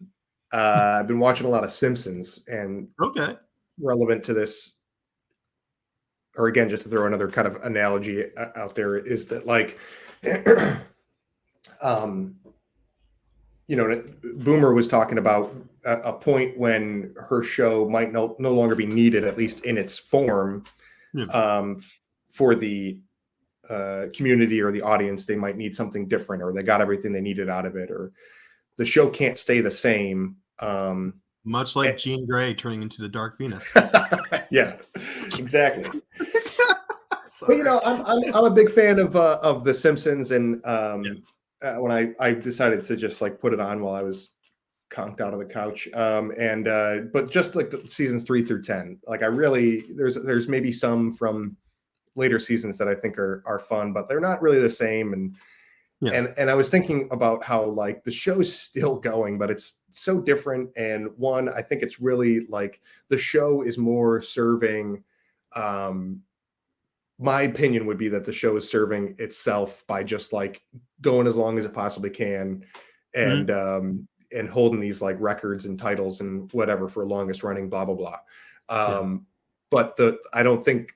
I've been watching a lot of Simpsons, and Okay. relevant to this, or again, just to throw another kind of analogy out there, is that, like, um, Boomer was talking about a point when her show might no longer be needed, at least in its form, Yeah. for the community or the audience. They might need something different, or they got everything they needed out of it, or the show can't stay the same. Much like Jean Grey turning into the Dark Venus. Yeah, exactly. But I'm a big fan of The Simpsons, and when I decided to just like put it on while I was conked out of the couch, but just like the seasons 3 through 10, like I really there's maybe some from later seasons that I think are fun, but they're not really the same. And I was thinking about how, like, the show's still going, but it's so different. And one, I think it's really like the show is more serving. My opinion would be that the show is serving itself by just like going as long as it possibly can, and holding these like records and titles and whatever for longest running, blah blah blah. But I don't think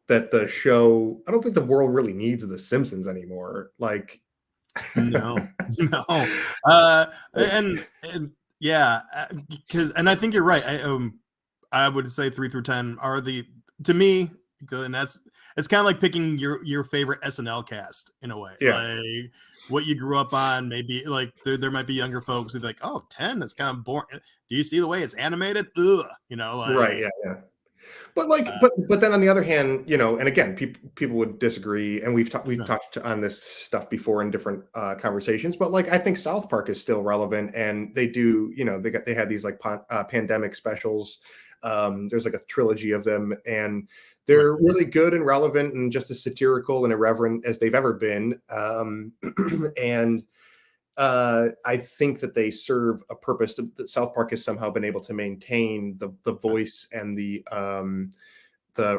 that I don't think the world really needs The Simpsons anymore. Like, No. And yeah, because, and I think you're right. I would say 3 through 10 are the to me, and it's kind of like picking your favorite SNL cast in a way. Yeah. Like what you grew up on, maybe like there might be younger folks who are like, oh, 10, that's kind of boring. Do you see the way it's animated? Ugh, Right. like Yeah. Yeah. But like, but then on the other hand, and again, people would disagree, and we've no, touched on this stuff before in different conversations. But like, I think South Park is still relevant, and they do, they had these like pandemic specials. There's like a trilogy of them, and right, they're really good and relevant, and just as satirical and irreverent as they've ever been. And I think that they serve a purpose that South Park has somehow been able to maintain the right. voice and the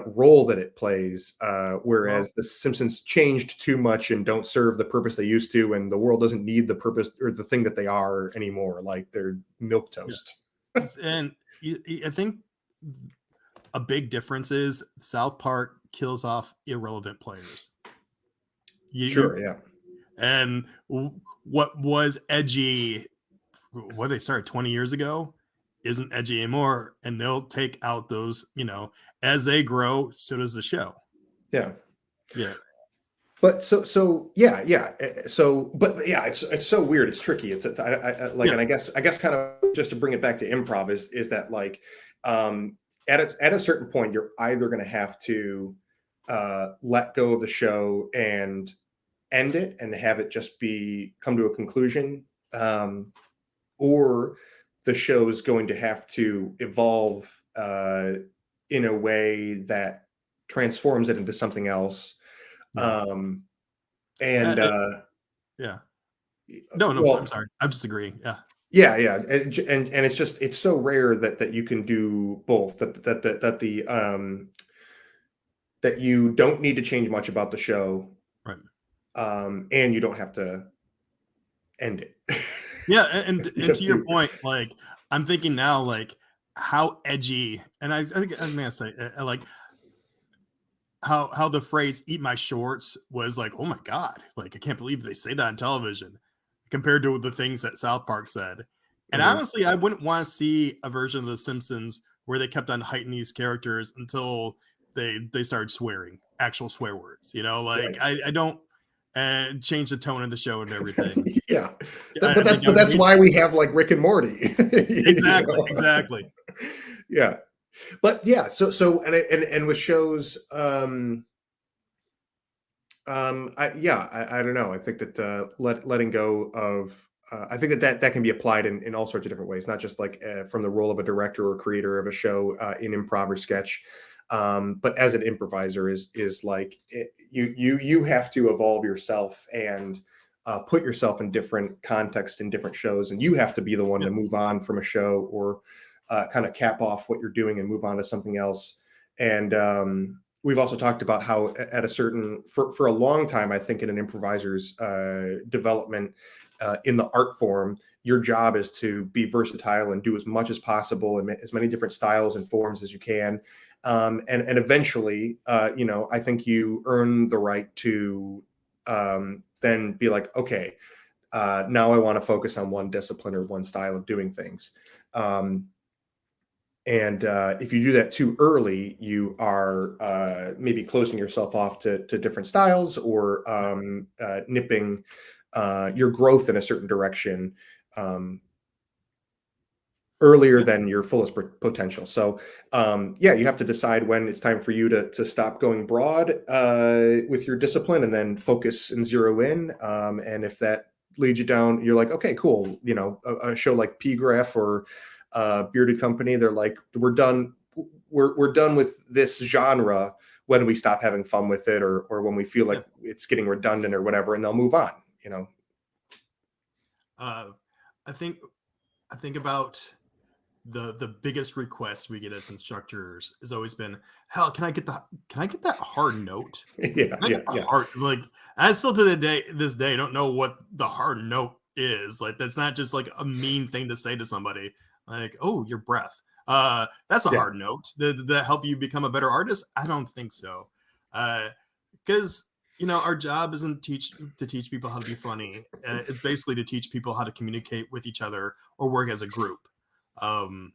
role that it plays, Well, whereas the Simpsons changed too much and don't serve the purpose they used to, and the world doesn't need the purpose or the thing that they are anymore. Like they're milk yeah. toast. And I think a big difference is South Park kills off irrelevant players. You Sure, yeah, and what was edgy, what they started 20 years ago, isn't edgy anymore, and they'll take out those, as they grow, so does the show. yeah. Yeah, But so yeah, yeah. But yeah, it's so weird. It's tricky. Like, yeah, and I guess kind of just to bring it back to improv is that like, at a certain point you're either going to have to let go of the show and end it and have it just be come to a conclusion, or the show is going to have to evolve in a way that transforms it into something else. yeah. Um, and Yeah. No, no, I'm well, sorry. I'm just agreeing. Yeah, yeah, yeah, and it's so rare that you can do both. That you don't need to change much about the show, right. and you don't have to end it. Yeah, and to Just your do. point, like I'm thinking now, like how edgy, and I think I'm gonna say, like how the phrase "eat my shorts" was like, oh my god, like I can't believe they say that on television, compared to the things that South Park said. And Mhm. honestly, I wouldn't want to see a version of The Simpsons where they kept on heightening these characters until they started swearing, actual swear words. Like Right. I don't and change the tone of the show and everything. Yeah. I But that's think I but would that's hate why we have like Rick and Morty. You exactly, know? exactly. Yeah. But yeah, and with shows, I don't know. I think that letting go of I think that can be applied in all sorts of different ways, not just like from the role of a director or creator of a show in improv or sketch, but as an improviser is like you have to evolve yourself and put yourself in different contexts in different shows, and you have to be the one Yeah, to move on from a show or kind of cap off what you're doing and move on to something else. And we've also talked about how at a certain for a long time, I think in an improviser's development in the art form, your job is to be versatile and do as much as possible and as many different styles and forms as you can. And eventually, I think you earn the right to then be like, okay, now I want to focus on one discipline or one style of doing things. Um, and if you do that too early, you are maybe closing yourself off to different styles or nipping your growth in a certain direction um, earlier yeah, than your fullest potential. So, yeah, you have to decide when it's time for you to stop going broad with your discipline and then focus and zero in. And if that leads you down, you're like, okay, cool. A show like P Graph or Bearded Company, they're like, we're done. We're done with this genre when we stop having fun with it, or when we feel yeah. like it's getting redundant or whatever, and they'll move on. Uh, I think I think about the biggest request we get as instructors has always been, hell, can I get that hard note? Yeah, Can I yeah, get the yeah, hard, like I still to this day don't know what the hard note is. Like that's not just like a mean thing to say to somebody. Like, oh, your breath. That's a yeah. hard note. Did that help you become a better artist? I don't think so. Because our job isn't to teach people how to be funny. It's basically to teach people how to communicate with each other or work as a group. Um,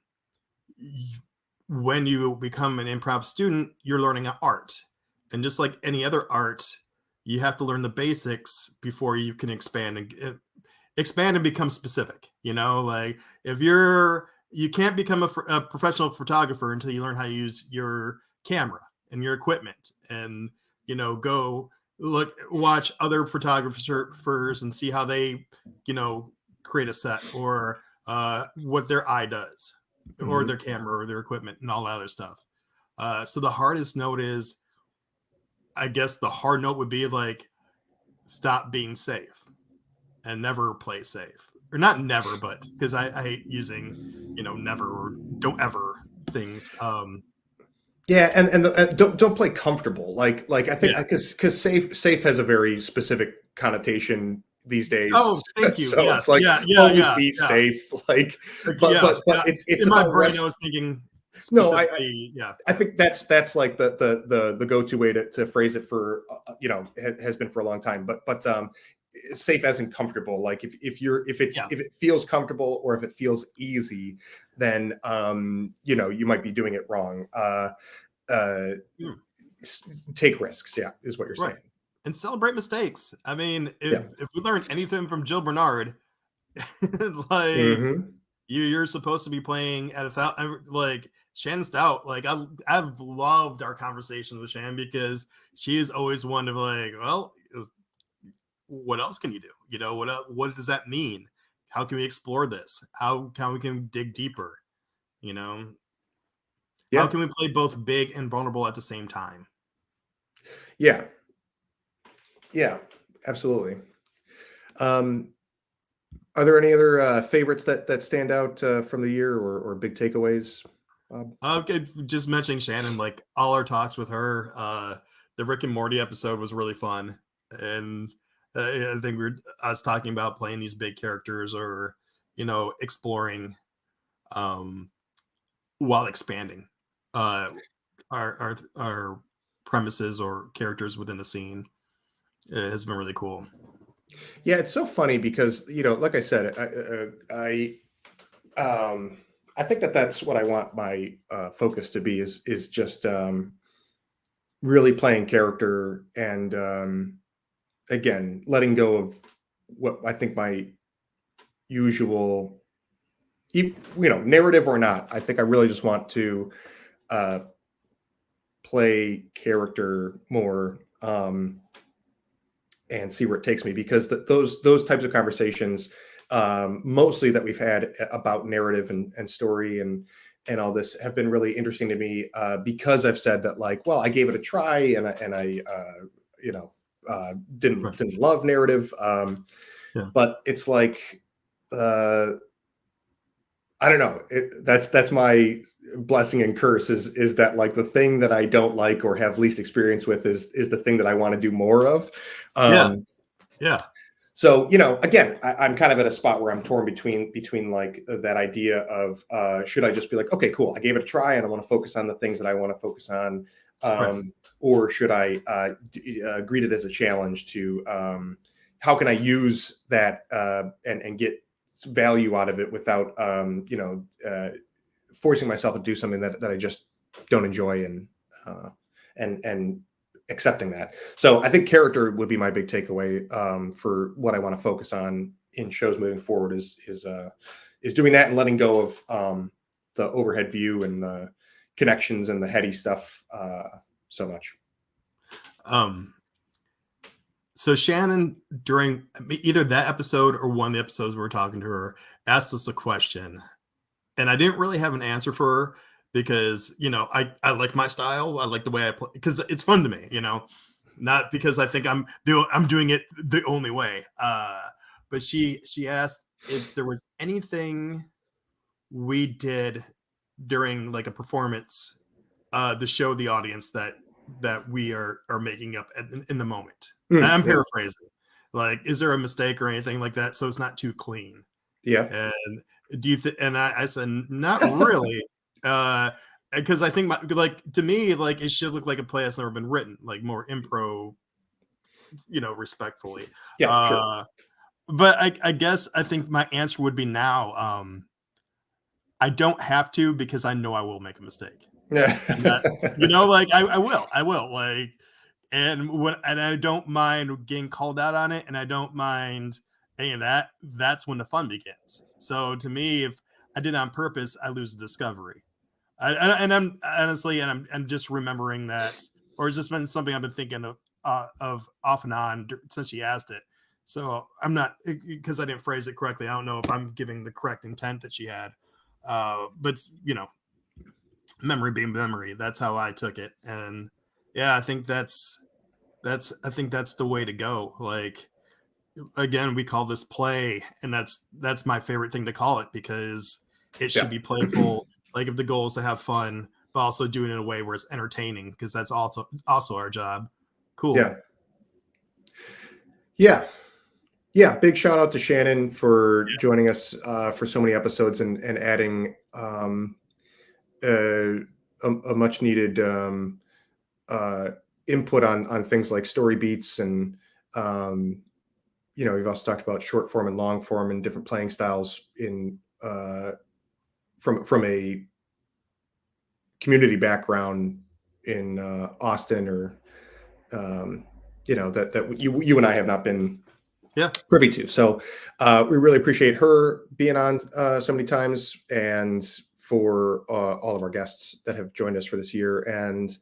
when you become an improv student, you're learning an art. And just like any other art, you have to learn the basics before you can expand and become specific. Like if you can't become a professional photographer until you learn how to use your camera and your equipment, and go watch other photographers and see how they create a set, or what their eye does, or Mhm. their camera or their equipment and all that other stuff. So the hardest note is, I guess the hard note would be like, stop being safe and never play safe, or not never, but because I hate using never or don't ever things. Yeah, and don't play comfortable. Like I think Yeah. because safe has a very specific connotation these days. Oh, thank you. So it's Yes. like Yeah. Yeah. always Yeah. be Yeah. safe. Like, Like, but yeah. but but Yeah. it's In my about brain, I rest. was thinking No, specifically. Yeah. I think that's like the go-to way to phrase it for has been for a long time. But safe as in comfortable. Like Yeah. if it feels comfortable or if it feels easy, then you might be doing it wrong. Uh, Mm, take risks. Yeah, is what you're right. saying. And celebrate mistakes. I mean, if Yeah. if we learn anything from Jill Bernard, like Hmm. you're supposed to be playing at like Shannon Stout. Like I've loved our conversations with Shannon, because she is always one of like, well, what else can you do? What does that mean? How can we explore this? How can we dig deeper? You know, how Yeah. can we play both big and vulnerable at the same time? Yeah. Yeah. Absolutely. Um, are there any other favorites that stand out from the year or big takeaways, Bob? Okay, just mentioning Shannon, like all our talks with her, the Rick and Morty episode was really fun, and I think we're us talking about playing these big characters, or exploring, um, while expanding, uh, our premises or characters within the scene. It has been really cool. Yeah, it's so funny because like I said, I think that's what I want my focus to be is just really playing character and again letting go of what I think my usual narrative or not. I think I really just want to uh, play character more and see where it takes me because those types of conversations mostly that we've had about narrative and story and all this have been really interesting to me because I've said that like well I gave it a try and I you know didn't Right. didn't love narrative Yeah. but it's like uh I don't know. That's my blessing and curse is that like the thing that I don't like or have least experience with is the thing that I want to do more of. Yeah. Um, Yeah. so again, I'm kind of at a spot where I'm torn between like that idea of should I just be like, okay, cool, I gave it a try and I want to focus on the things that I want to focus on, Right. or should I greet it as a challenge to how can I use that and get value out of it without forcing myself to do something that I just don't enjoy uh, and accepting that. So I think character would be my big takeaway for what I want to focus on in shows moving forward is doing that and letting go of the overhead view and the connections and the heady stuff so much. Um, So Shannon, during either that episode or one of the episodes we were talking to her, asked us a question, and I didn't really have an answer for her, because I like my style, I like the way I play, because it's fun to me, not because I think I'm doing it the only way. But she asked if there was anything we did during like a performance, to show the audience that we are making up in the moment. I'm Yeah, paraphrasing. Like, is there a mistake or anything like that, so it's not too clean? yeah, And do you think? And I said, not really, because I think like to me, like it should look like a play that's never been written, like more impro, respectfully. yeah, sure. Uh, but I guess I think my answer would be now. I don't have to because I know I will make a mistake. Yeah. And that, like I will like, and I don't mind getting called out on it, and I don't mind any of that. That's when the fun begins. So to me, if I did it on purpose, I lose the discovery. And I'm honestly, and I'm just remembering that, or it's just been something I've been thinking of off and on since she asked it. So I'm not, because I didn't phrase it correctly. I don't know if I'm giving the correct intent that she had. But memory being memory. That's how I took it. And yeah, I think that's the way to go. Like, again, we call this play, and that's my favorite thing to call it, because it should Yeah. be playful. Like, if the goal is to have fun, but also do it in a way where it's entertaining, because that's also our job. Cool. Yeah. Big shout out to Shannon for joining us for so many episodes and adding a much needed input on things like story beats, and we've also talked about short form and long form and different playing styles in from a community background in Austin, or that you and I have not been privy to. So we really appreciate her being on so many times, and for all of our guests that have joined us for this year, and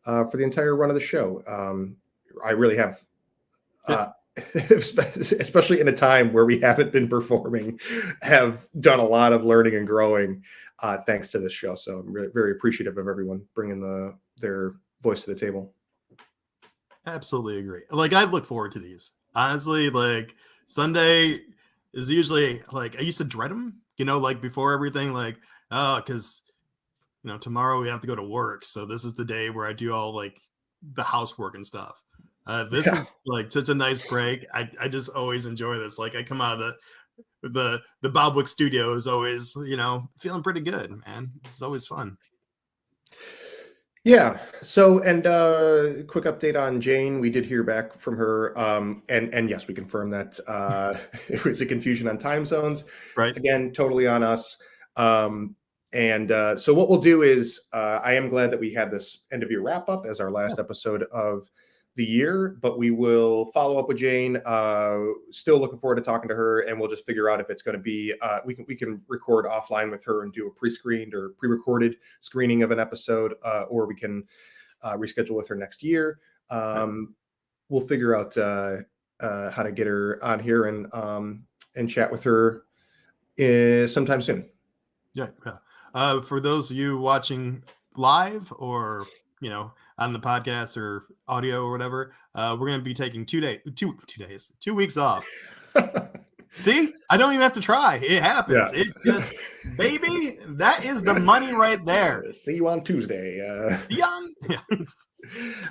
for the entire run of the show. I really have, especially in a time where we haven't been performing, have done a lot of learning and growing thanks to this show. So I'm really very appreciative of everyone bringing their voice to the table. Absolutely agree. Like, I look forward to these. Honestly, like, Sunday is usually, like, I used to dread them, like before everything, like, because, tomorrow we have to go to work. So this is the day where I do all like the housework and stuff. This is like such a nice break. I just always enjoy this. Like, I come out of the Bobwick studio is always, feeling pretty good, man. It's always fun. Yeah. So, and quick update on Jane. We did hear back from her, and yes, we confirm that it was a confusion on time zones. Right. Again, totally on us. And so what we'll do is, I am glad that we had this end of year wrap up as our last episode of the year, but we will follow up with Jane. Still looking forward to talking to her, and we'll just figure out if it's going to be we can record offline with her and do a pre-screened or pre-recorded screening of an episode, or we can reschedule with her next year. We'll figure out how to get her on here and chat with her sometime soon. Yeah. For those of you watching live, or on the podcast or audio or whatever, we're going to be taking 2 weeks off. See, I don't even have to try. It happens. Yeah. It just, baby, that is the money right there. See you on Tuesday. Yeah.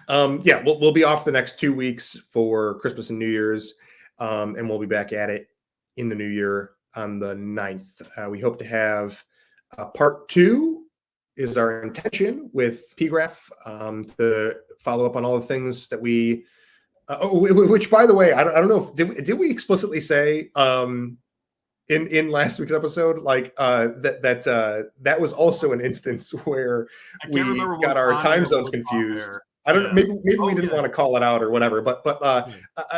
We'll be off the next 2 weeks for Christmas and New Year's, and we'll be back at it in the new year on the 9th. We hope to have part 2 is our intention with PGraph, to follow up on all the things that we, which, by the way, I don't know if did we explicitly say in last week's episode, like that was also an instance where we got our time zones confused. I don't know. Maybe we didn't want to call it out or whatever, but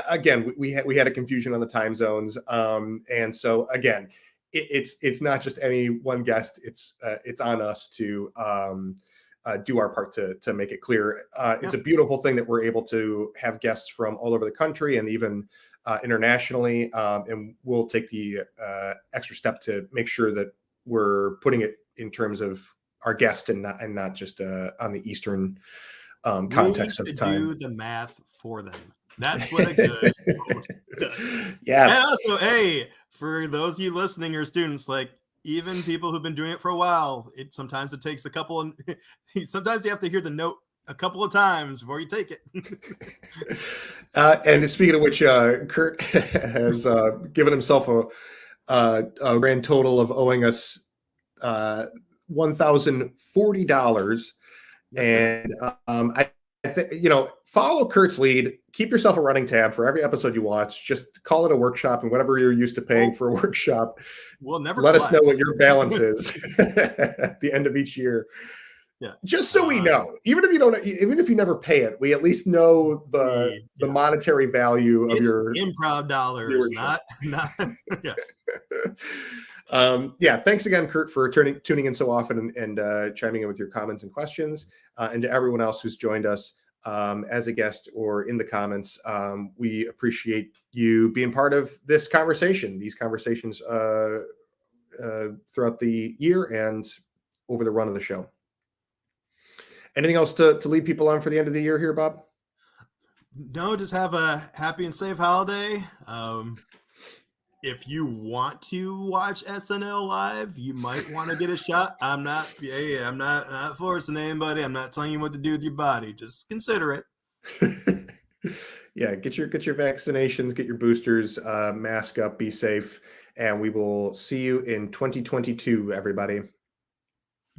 again, we had a confusion on the time zones, and so again, it's not just any one guest. It's on us to do our part to make it clear. It's a beautiful thing that we're able to have guests from all over the country and even internationally, and we'll take the extra step to make sure that we're putting it in terms of our guest and not just on the Eastern context of time. Do the math for them. That's what a good host does. Yeah. And also, hey, for those of you listening or students, like, even people who've been doing it for a while, sometimes it takes a couple of, sometimes you have to hear the note a couple of times before you take it. And speaking of which, Kurt has given himself a grand total of owing us $1,040. And I follow Kurt's lead. Keep yourself a running tab for every episode you watch. Just call it a workshop, and whatever you're used to paying for a workshop, we'll never let us know collect. what your balance is at the end of each year. Yeah. Just so we know, even if you never pay it, we at least know the monetary value of your improv dollars, not yeah. Thanks again, Kurt, for tuning in so often and chiming in with your comments and questions, and to everyone else who's joined us as a guest or in the comments. We appreciate you being part of these conversations throughout the year and over the run of the show. Anything else to lead people on for the end of the year here, Bob? No, just have a happy and safe holiday. If you want to watch SNL live, you might want to get a shot. I'm not forcing anybody. I'm not telling you what to do with your body. Just consider it. Yeah, get your vaccinations, get your boosters, mask up, be safe, and we will see you in 2022, everybody.